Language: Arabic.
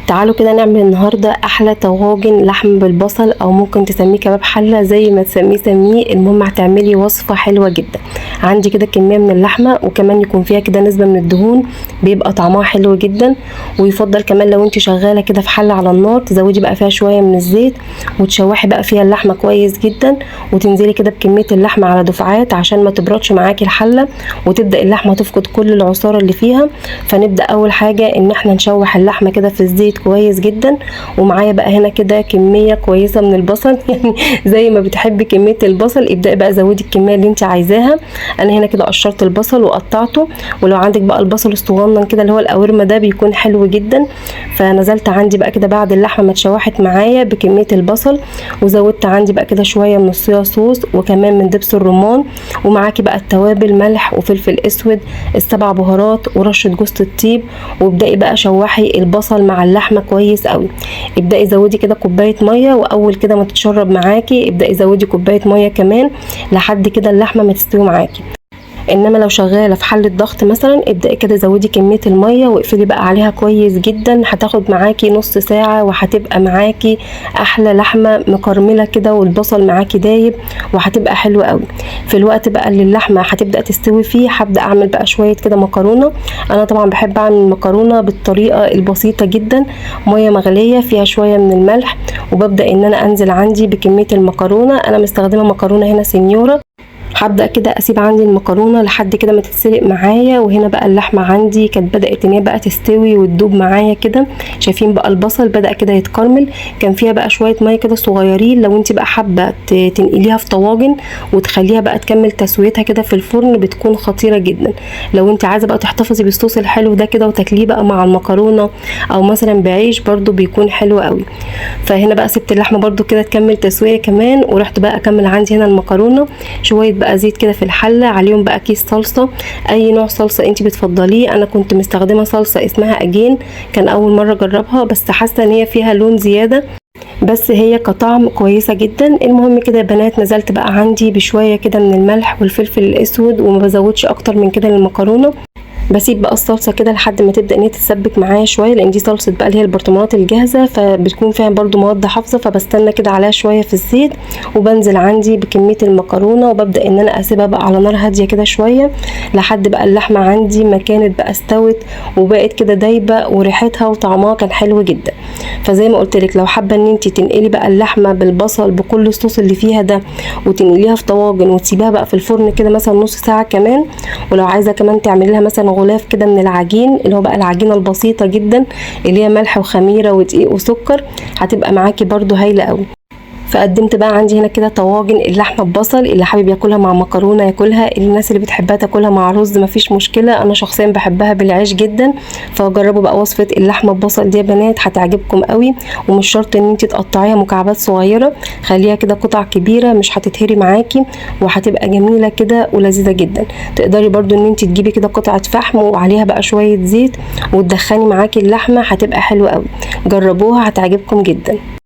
تعالوا كده نعمل النهارده احلى طواجن لحم بالبصل، او ممكن تسميه كباب حله زي ما تسميه سميه. المهم هتعملي وصفه حلوه جدا. عندي كده كميه من اللحمه، وكمان يكون فيها كده نسبه من الدهون، بيبقى طعمها حلو جدا. ويفضل كمان لو انت شغاله كده في حله على النار تزودي بقى فيها شويه من الزيت، وتشوحي بقى فيها اللحمه كويس جدا، وتنزلي كده بكميه اللحمه على دفعات عشان ما تبردش معاكي الحله، وتبدا اللحمه تفقد كل العصاره اللي فيها. فنبدا اول حاجه ان احنا نشوح اللحمه كده في الزيت كويس جدا. ومعايا بقى هنا كده كميه كويسه من البصل يعني زي ما بتحبي كميه البصل ابداي بقى زودي الكميه اللي انت عايزاها. انا هنا كده قشرت البصل وقطعته، ولو عندك بقى البصل الصغنن كده اللي هو القوارمه ده بيكون حلو جدا. فنزلت عندي بقى كده بعد اللحمه ما اتشوحت معايا بكميه البصل، وزودت عندي بقى كده شويه من الصويا صوص، وكمان من دبس الرمان، ومعاكي بقى التوابل ملح وفلفل اسود، السبع بهارات، ورشه جوز الطيب. وابداي بقى شوحي البصل مع اللحمه كويس قوي. ابداي زودي كده كوبايه ميه، واول كده ما تتشرب معاكي ابداي زودي كوبايه ميه كمان لحد كده اللحمه ما تستوي معاكي. انما لو شغاله في حله ضغط مثلا ابداي كده زودي كميه الميه واقفلي بقى عليها كويس جدا. هتاخد معاكي نص ساعه وهتبقى معاكي احلى لحمه مكرمله كده، والبصل معاكي دايب، وهتبقى حلوه قوي. في الوقت بقى اللي اللحمه هتبدا تستوي فيه هبدا اعمل بقى شويه كده مكرونه. انا طبعا بحب اعمل المكرونه بالطريقه البسيطه جدا. ميه مغليه فيها شويه من الملح، وببدا ان انا انزل عندي بكميه المكرونه. انا مستخدمه مكرونه هنا سنيوره. هبدا كده اسيب عندي المكرونه لحد كده ما تتسلق معايا. وهنا بقى اللحمه عندي كانت بدات ان هي بقى تستوي وتدوب معايا كده. شايفين بقى البصل بدا كده يتكرمل. كان فيها بقى شويه ميه كده صغيرين. لو انت بقى حابه تنقليها في طواجن وتخليها بقى تكمل تسويتها كده في الفرن بتكون خطيره جدا. لو انت عايزه بقى تحتفظي بالصوص الحلو ده كده وتاكليه بقى مع المكرونه او مثلا بعيش برده بيكون حلو قوي. فهنا بقى سبت اللحمه برده كده تكمل تسويه كمان، ورحت بقى اكمل عندي هنا المكرونه. شويه بقى زيت كده في الحله، عليهم بقى كيس صلصه، اي نوع صلصه انت بتفضليه. انا كنت مستخدمه صلصه اسمها اجين، كان اول مره اجربها بس حاسه ان هي فيها لون زياده، بس هي كطعم كويسه جدا. المهم كده يا بنات نزلت بقى عندي بشويه كده من الملح والفلفل الاسود، وما بزودش اكتر من كده للمكرونه. بسيب بقى الصلصه كده لحد ما تبدا ان هي تتسبك معايا شويه، لان دي صلصه بقى اللي هي البرطمانات الجاهزه، فبتكون فيها برده مواد حافظه. فبستنى كده عليها شويه في الزيت، وبنزل عندي بكميه المكرونه، وببدا ان انا اسيبها بقى على نار هاديه كده شويه لحد بقى اللحمه عندي ما كانت بقى استوت وبقت كده دايبه، وريحتها وطعمها كان حلو جدا. فزي ما قلت لك لو حابه ان انت تنقلي بقى اللحمه بالبصل بكل الصوص اللي فيها ده وتنقليها في طواجن وتسيبيها بقى في الفرن كده مثلا نص ساعه كمان. ولو عايزه كمان تعملي لها مثلا غلاف كده من العجين اللي هو بقى العجينه البسيطه جدا اللي هي ملح وخميره ودقيق وسكر، هتبقى معاكي برده هايله قوي. فقدمت بقى عندي هنا كده طواجن اللحمه ببصل، اللي حابب ياكلها مع مكرونه ياكلها، الناس اللي بتحبها تاكلها مع رز مفيش مشكله. انا شخصيا بحبها بالعيش جدا. فجربوا بقى وصفه اللحمه ببصل دي يا بنات هتعجبكم قوي. ومش شرط ان انت تقطعيها مكعبات صغيره، خليها كده قطع كبيره مش هتتهري معاكي، وهتبقى جميله كده ولذيذه جدا. تقدري برده ان انت تجيبي كده قطعه فحم وعليها بقى شويه زيت وتدخني معاكي اللحمه، هتبقى حلوه قوي. جربوها هتعجبكم جدا.